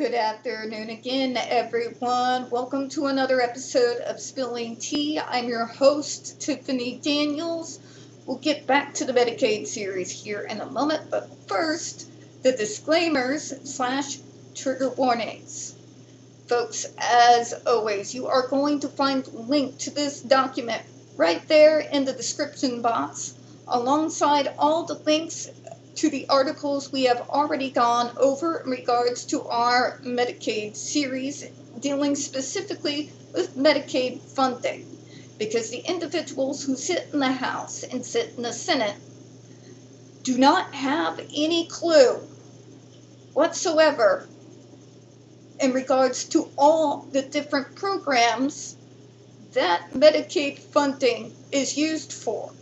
Good afternoon again, everyone. Welcome to another episode of Spilling Tea. I'm your host, Tiffany Daniels. We'll get back to the Medicaid series here in a moment, but first, the disclaimers/trigger warnings. Folks, as always, you are going to find a link to this document right there in the description box, alongside all the links to the articles we have already gone over in regards to our Medicaid series, dealing specifically with Medicaid funding, because the individuals who sit in the House and sit in the Senate do not have any clue whatsoever in regards to all the different programs that Medicaid funding is used for.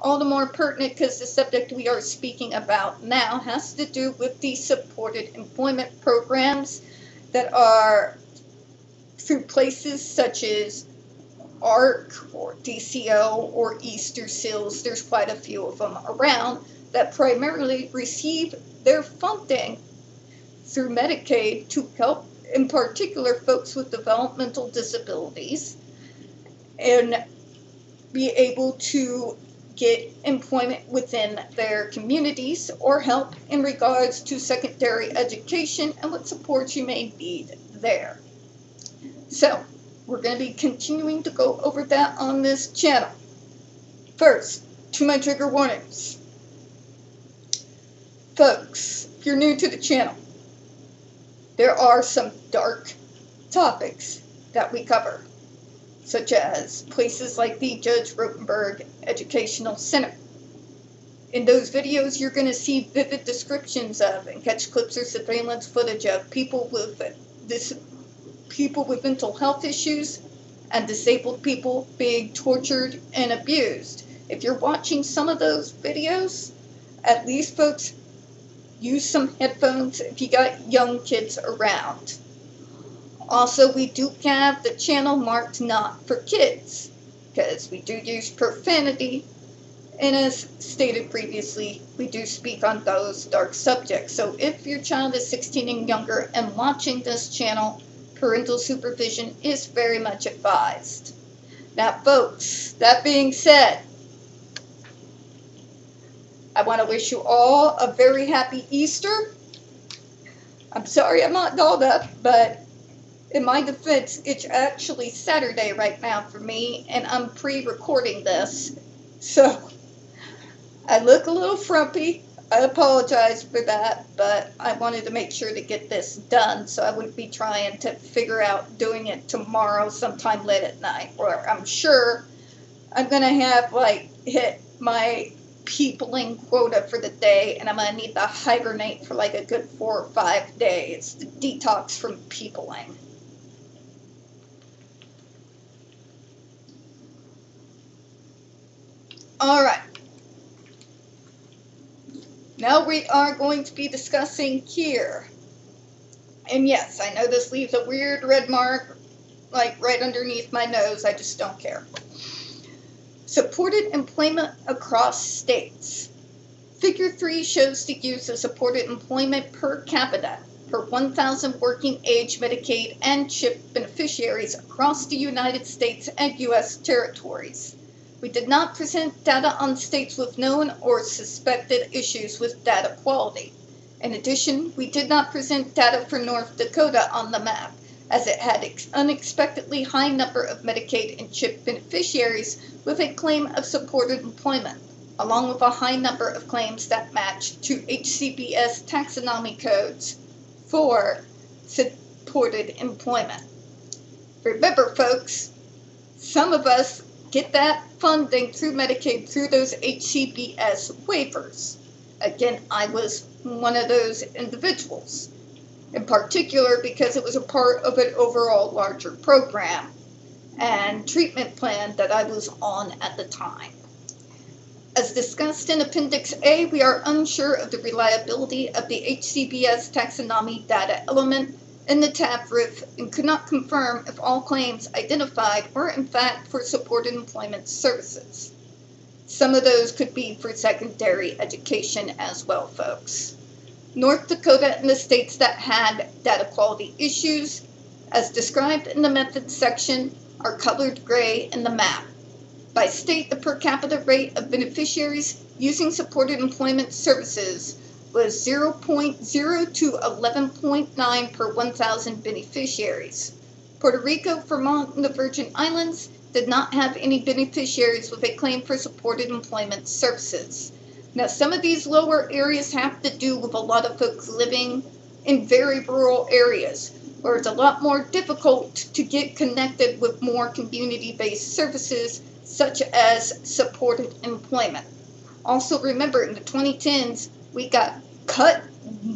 All the more pertinent because the subject we are speaking about now has to do with the supported employment programs that are through places such as ARC or DCO or Easter Seals. There's quite a few of them around that primarily receive their funding through Medicaid to help, in particular, folks with developmental disabilities and be able to get employment within their communities or help in regards to secondary education and what supports you may need there. So, we're going to be continuing to go over that on this channel. First, to my trigger warnings. Folks, if you're new to the channel, there are some dark topics that we cover, such as places like the Judge Rotenberg Educational Center. In those videos, you're going to see vivid descriptions of and catch clips or surveillance footage of people with mental health issues and disabled people being tortured and abused. If you're watching some of those videos, at least, folks, use some headphones if you got young kids around. Also, we do have the channel marked not for kids, because we do use profanity, and as stated previously, we do speak on those dark subjects. So if your child is 16 and younger and watching this channel, parental supervision is very much advised. Now, folks, that being said, I want to wish you all a very happy Easter. I'm sorry I'm not dolled up, but in my defense, it's actually Saturday right now for me, and I'm pre-recording this, so I look a little frumpy. I apologize for that, but I wanted to make sure to get this done, so I wouldn't be trying to figure out doing it tomorrow sometime late at night, where I'm sure I'm going to have, hit my peopling quota for the day, and I'm going to need to hibernate for a good 4 or 5 days to detox from peopling. All right. Now we are going to be discussing here. And yes, I know this leaves a weird red mark, right underneath my nose. I just don't care. Supported employment across states. Figure 3 shows the use of supported employment per capita per 1,000 working age Medicaid and CHIP beneficiaries across the United States and U.S. territories. We did not present data on states with known or suspected issues with data quality. In addition, we did not present data for North Dakota on the map, as it had an unexpectedly high number of Medicaid and CHIP beneficiaries with a claim of supported employment, along with a high number of claims that matched to HCBS taxonomy codes for supported employment. Remember, folks, some of us get that funding through Medicaid through those HCBS waivers. Again, I was one of those individuals, in particular because it was a part of an overall larger program and treatment plan that I was on at the time. As discussed in Appendix A, we are unsure of the reliability of the HCBS taxonomy data element in the TAPRIF and could not confirm if all claims identified were in fact for supported employment services. Some of those could be for secondary education as well, folks. North Dakota and the states that had data quality issues, as described in the methods section, are colored gray in the map. By state, the per capita rate of beneficiaries using supported employment services was 0.0 to 11.9 per 1,000 beneficiaries. Puerto Rico, Vermont, and the Virgin Islands did not have any beneficiaries with a claim for supported employment services. Now, some of these lower areas have to do with a lot of folks living in very rural areas, where it's a lot more difficult to get connected with more community-based services, such as supported employment. Also, remember, in the 2010s, we got cut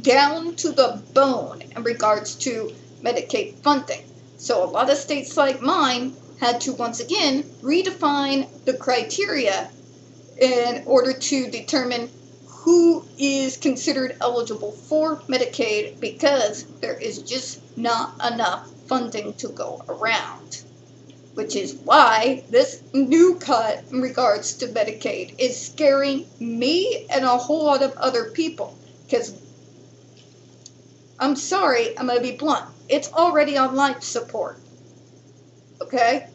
down to the bone in regards to Medicaid funding. So a lot of states like mine had to once again redefine the criteria in order to determine who is considered eligible for Medicaid, because there is just not enough funding to go around. Which is why this new cut in regards to Medicaid is scaring me and a whole lot of other people. Because, I'm sorry, I'm going to be blunt, it's already on life support. Okay?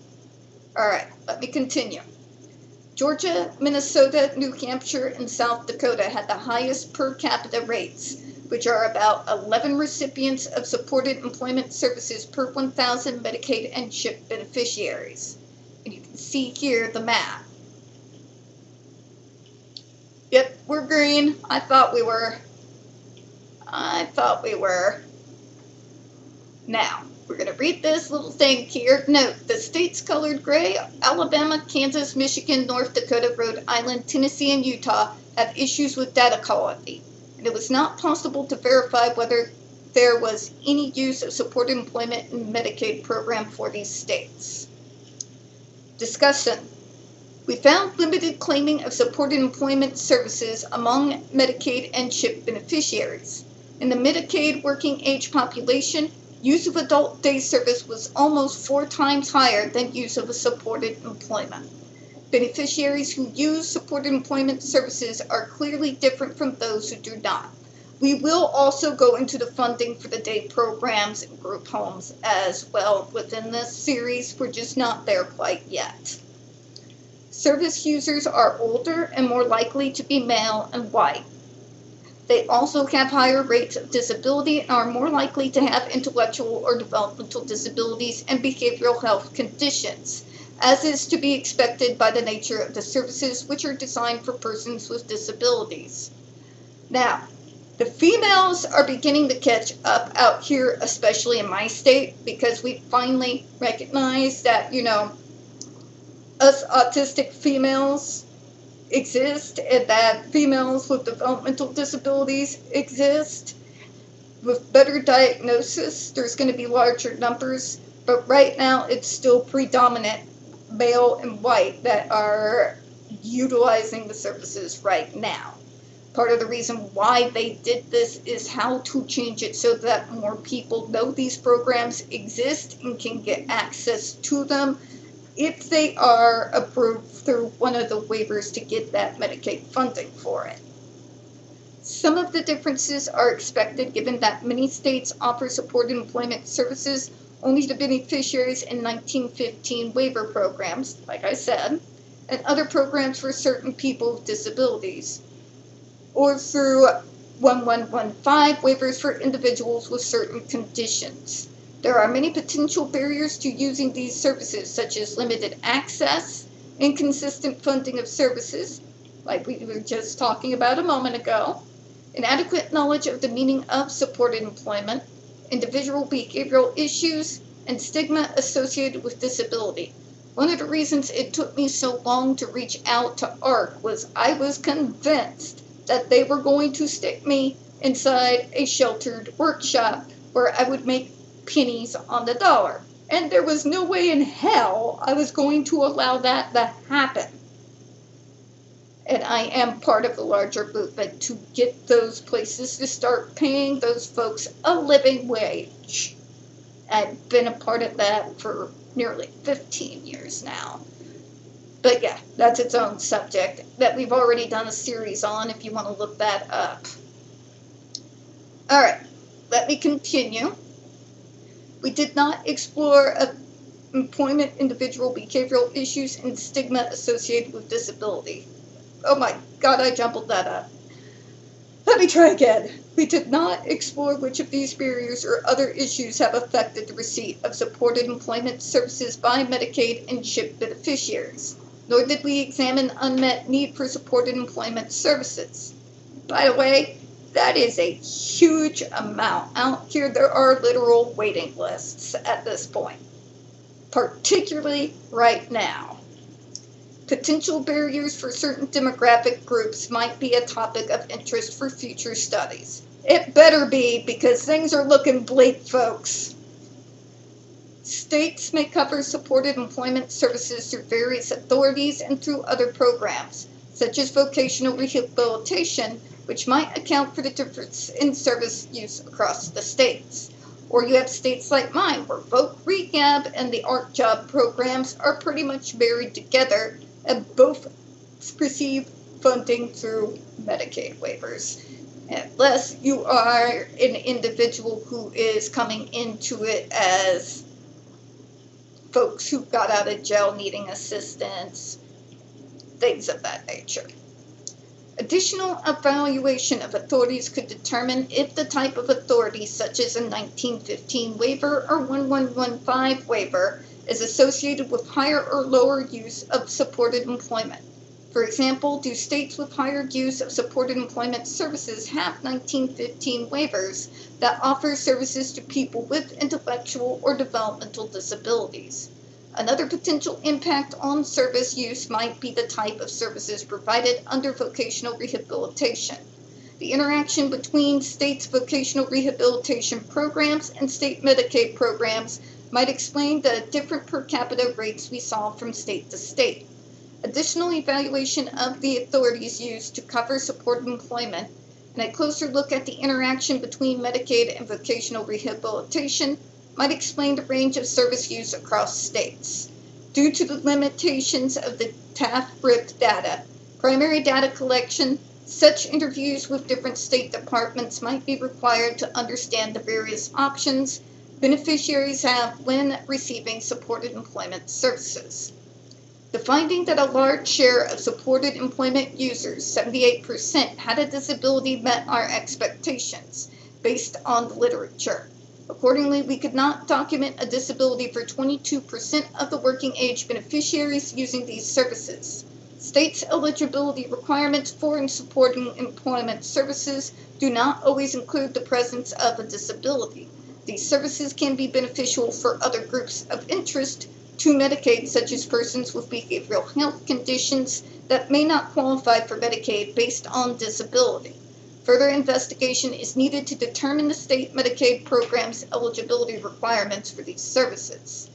Alright, let me continue. Georgia, Minnesota, New Hampshire, and South Dakota had the highest per capita rates, which are about 11 recipients of supported employment services per 1,000 Medicaid and CHIP beneficiaries. And you can see here the map. Yep, we're green. I thought we were. Now, we're going to read this little thing here. Note, the states colored gray, Alabama, Kansas, Michigan, North Dakota, Rhode Island, Tennessee, and Utah have issues with data quality, and it was not possible to verify whether there was any use of supported employment in Medicaid program for these states. Discussion. We found limited claiming of supported employment services among Medicaid and CHIP beneficiaries. In the Medicaid working age population, use of adult day service was almost 4 times higher than use of supported employment. Beneficiaries who use supported employment services are clearly different from those who do not. We will also go into the funding for the day programs and group homes as well within this series. We're just not there quite yet. Service users are older and more likely to be male and white. They also have higher rates of disability and are more likely to have intellectual or developmental disabilities and behavioral health conditions, as is to be expected by the nature of the services, which are designed for persons with disabilities. Now, the females are beginning to catch up out here, especially in my state, because we finally recognize that, us autistic females exist, and that females with developmental disabilities exist. With better diagnosis, there's going to be larger numbers, but right now it's still predominant male and white that are utilizing the services right now. Part of the reason why they did this is how to change it so that more people know these programs exist and can get access to them if they are approved through one of the waivers to get that Medicaid funding for it. Some of the differences are expected given that many states offer supported employment services only to beneficiaries in 1915 waiver programs, like I said, and other programs for certain people with disabilities, or through 1115 waivers for individuals with certain conditions. There are many potential barriers to using these services, such as limited access, inconsistent funding of services, like we were just talking about a moment ago, inadequate knowledge of the meaning of supported employment, individual behavioral issues, and stigma associated with disability. One of the reasons it took me so long to reach out to ARC was I was convinced that they were going to stick me inside a sheltered workshop where I would make pennies on the dollar. And there was no way in hell I was going to allow that to happen. And I am part of the larger movement to get those places to start paying those folks a living wage. I've been a part of that for nearly 15 years now. But yeah, that's its own subject that we've already done a series on if you want to look that up. All right, let me continue. We did not explore employment, individual behavioral issues, and stigma associated with disability. Oh my God, I jumbled that up. Let me try again. We did not explore which of these barriers or other issues have affected the receipt of supported employment services by Medicaid and CHIP beneficiaries, nor did we examine unmet need for supported employment services. By the way, that is a huge amount. Out here, there are literal waiting lists at this point, particularly right now. Potential barriers for certain demographic groups might be a topic of interest for future studies. It better be, because things are looking bleak, folks. States may cover supported employment services through various authorities and through other programs, such as vocational rehabilitation, which might account for the difference in service use across the states. Or you have states like mine, where voc rehab and the ARC job programs are pretty much married together, and both receive funding through Medicaid waivers. Unless you are an individual who is coming into it as folks who got out of jail needing assistance, things of that nature. Additional evaluation of authorities could determine if the type of authority, such as a 1915 waiver or 1115 waiver, is associated with higher or lower use of supported employment. For example, do states with higher use of supported employment services have 1915 waivers that offer services to people with intellectual or developmental disabilities? Another potential impact on service use might be the type of services provided under vocational rehabilitation. The interaction between states' vocational rehabilitation programs and state Medicaid programs might explain the different per capita rates we saw from state to state. Additional evaluation of the authorities used to cover supported employment and a closer look at the interaction between Medicaid and vocational rehabilitation might explain the range of service use across states. Due to the limitations of the TAF-RIP data, primary data collection, such interviews with different state departments might be required to understand the various options beneficiaries have when receiving supported employment services. The finding that a large share of supported employment users, 78%, had a disability met our expectations based on the literature. Accordingly, we could not document a disability for 22% of the working age beneficiaries using these services. States' eligibility requirements for and supporting employment services do not always include the presence of a disability. These services can be beneficial for other groups of interest to Medicaid, such as persons with behavioral health conditions that may not qualify for Medicaid based on disability. Further investigation is needed to determine the state Medicaid program's eligibility requirements for these services.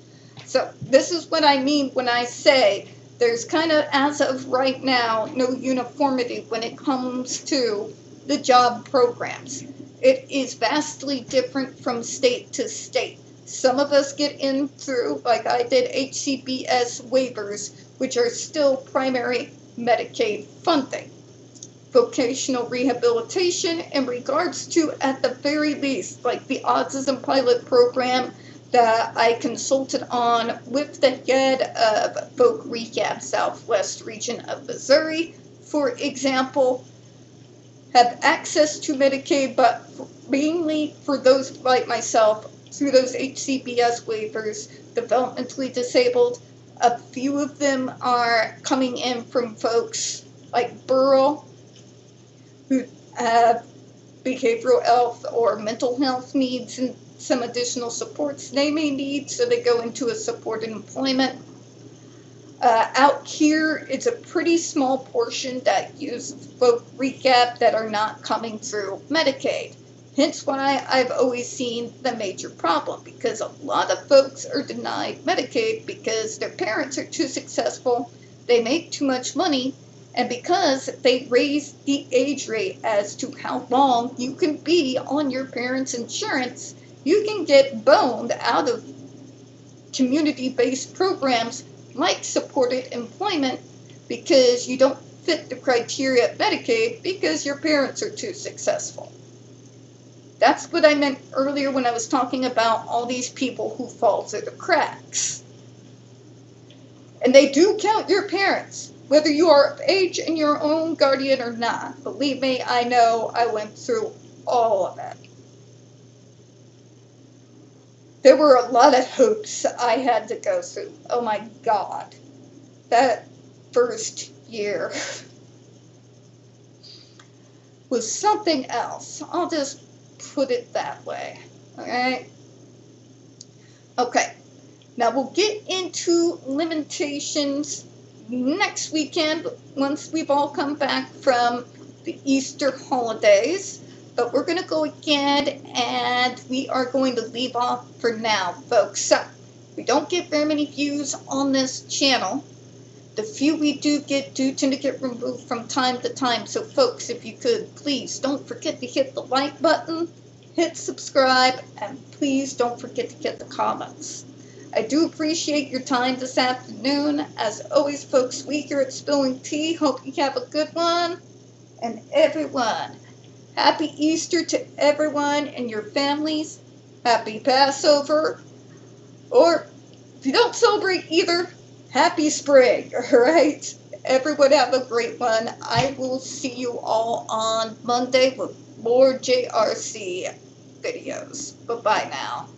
So this is what I mean when I say there's kind of, as of right now, no uniformity when it comes to the job programs. It is vastly different from state to state. Some of us get in through, like I did, HCBS waivers, which are still primary Medicaid funding. Vocational rehabilitation in regards to, at the very least, like the autism pilot program that I consulted on with the head of Voc Rehab Southwest region of Missouri, for example, have access to Medicaid, but mainly for those like myself, through those HCBS waivers, developmentally disabled. A few of them are coming in from folks like Burl, who have behavioral health or mental health needs and some additional supports they may need, so they go into a supported employment. Out here, it's a pretty small portion that use Voc Rehab that are not coming through Medicaid. Hence why I've always seen the major problem, because a lot of folks are denied Medicaid because their parents are too successful, they make too much money, and because they raise the age rate as to how long you can be on your parents' insurance, you can get boned out of community-based programs like supported employment because you don't fit the criteria of Medicaid because your parents are too successful. That's what I meant earlier when I was talking about all these people who fall through the cracks. And they do count your parents, whether you are of age and your own guardian or not. Believe me, I know. I went through all of it. There were a lot of hoops I had to go through. Oh my God. That first year was something else. I'll just put it that way. Alright? Okay. Now we'll get into limitations next weekend once we've all come back from the Easter holidays. But we're going to go again, and we are going to leave off for now, folks. So, we don't get very many views on this channel. The few we do tend to get removed from time to time. So, folks, if you could, please don't forget to hit the like button, hit subscribe, and please don't forget to get the comments. I do appreciate your time this afternoon. As always, folks, we here at Spilling Tea hope you have a good one. And everyone, happy Easter to everyone and your families. Happy Passover. Or, if you don't celebrate either, happy spring, alright? Everyone have a great one. I will see you all on Monday with more JRC videos. Bye-bye now.